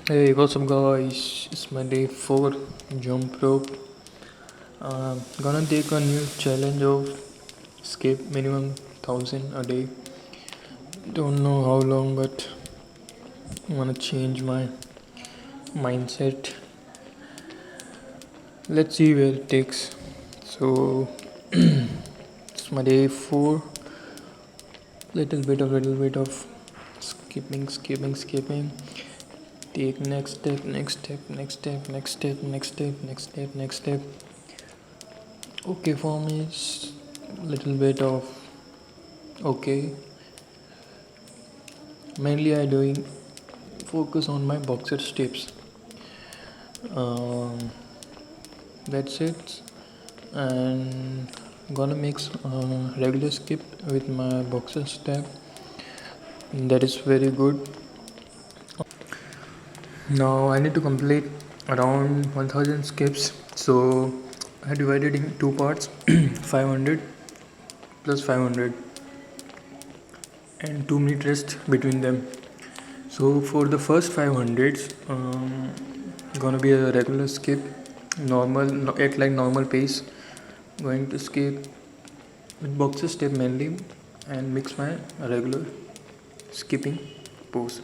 Hey, what's up, guys? It's my day 4 jump rope. Gonna take a new challenge of skip minimum 1000 a day. Don't know how long, but I'm gonna change my mindset. Let's see where it takes. So, it's my day 4. Little bit of skipping. Take next step. Okay, for me, it's little bit of okay. Mainly, I doing focus on my boxer steps. Um, that's it. And gonna mix regular skip with my boxer step. That is very good. Now I need to complete around 1000 skips. So I divided in two parts 500 plus 500 and 2 minute rest between them. So for the first 500s, gonna be a regular skip, normal at like normal pace. Going to skip with boxer step mainly and mix my regular skipping pose.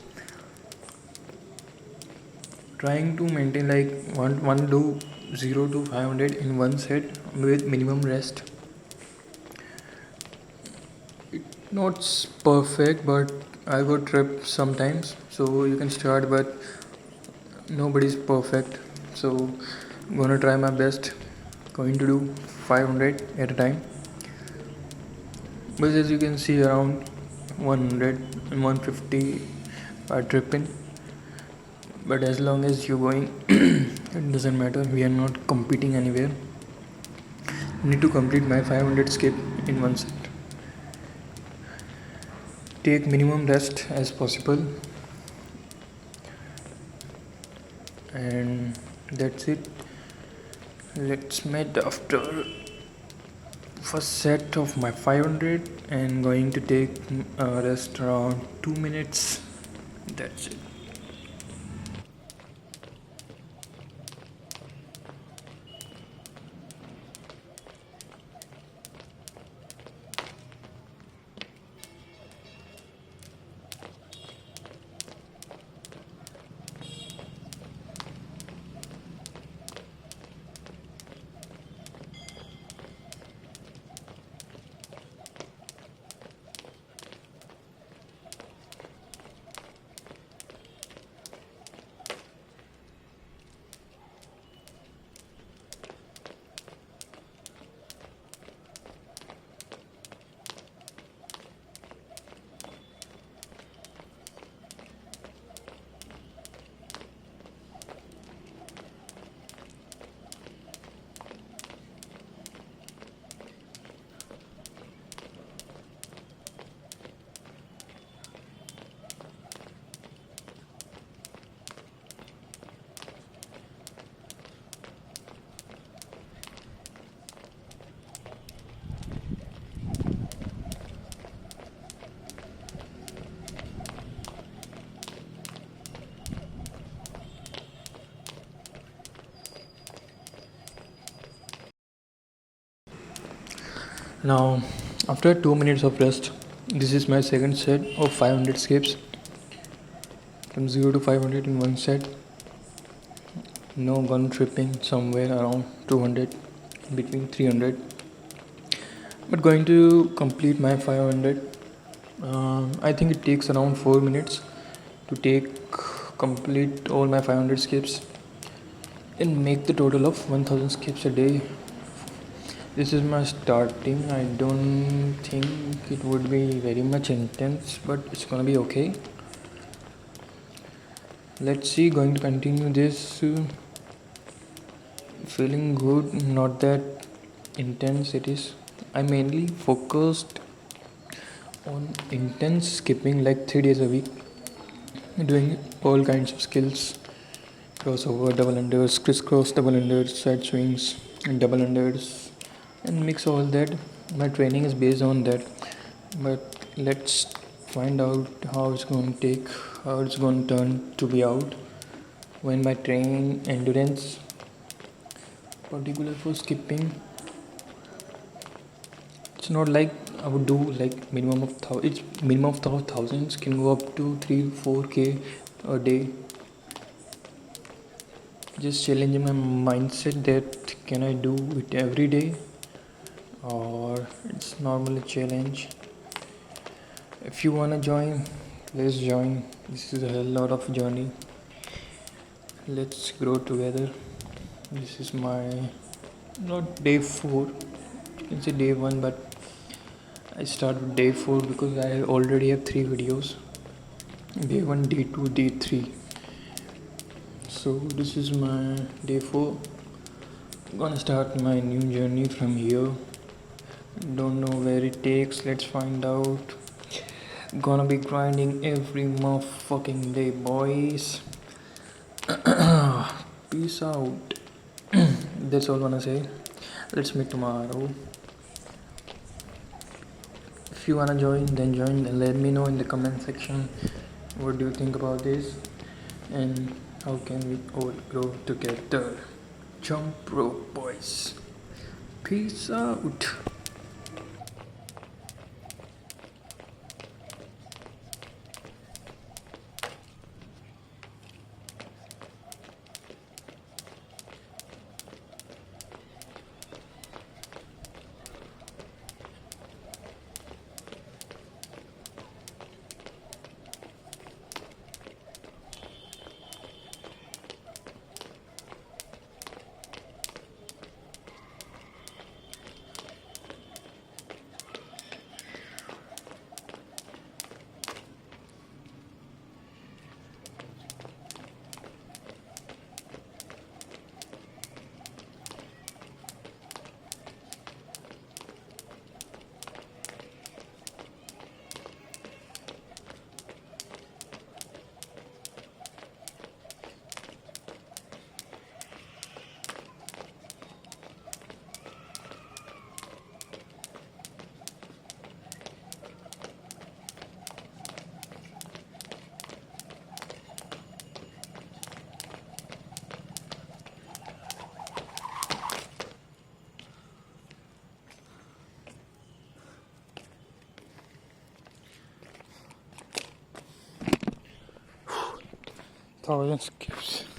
Trying to maintain like one do 0 to 500 in one set with minimum rest. It's not perfect, but I got trip sometimes. So you can start, but nobody's perfect. So I'm gonna try my best. Going to do 500 at a time. But as you can see, around 100 and 150 are tripping. But as long as you're going, it doesn't matter. We are not competing anywhere. I need to complete my 500 skip in one set. Take minimum rest as possible, and that's it. Let's meet after first set of my 500 and going to take a rest around 2 minutes. That's it. Now, after 2 minutes of rest, this is my second set of 500 skips from 0 to 500 in one set. No gun tripping, somewhere around 200, between 300. But going to complete my 500. I think it takes around 4 minutes to complete all my 500 skips and make the total of 1000 skips a day. This is my starting. I don't think it would be very much intense, but it's gonna be okay. Let's see, going to continue this. Feeling good, not that intense it is. I mainly focused on intense skipping like 3 days a week, doing all kinds of skills, crossover, double unders, crisscross double unders, side swings, and double unders, and mix all that. My training is based on that, but let's find out how it's going to take, how it's going to turn to be out when my train endurance, particular for skipping. It's not like I would do like minimum of it's minimum of thousands, can go up to 3-4k a day. Just challenging my mindset that can I do it every day or it's normally a challenge. If you wanna join, let's join. This is a hell lot of journey. Let's grow together. This is my not day 4. You can say day 1, but I start with day 4 because I already have 3 videos. Day 1, day 2, day 3. So this is my day 4. I'm gonna start my new journey from here. Don't know where it takes. Let's find out. Gonna be grinding every motherfucking day, boys. Peace out. That's all I wanna say. Let's meet tomorrow. If you wanna join, then join and let me know in the comment section what do you think about this and how can we all grow together. Jump rope, boys. Peace out. Thousand skips.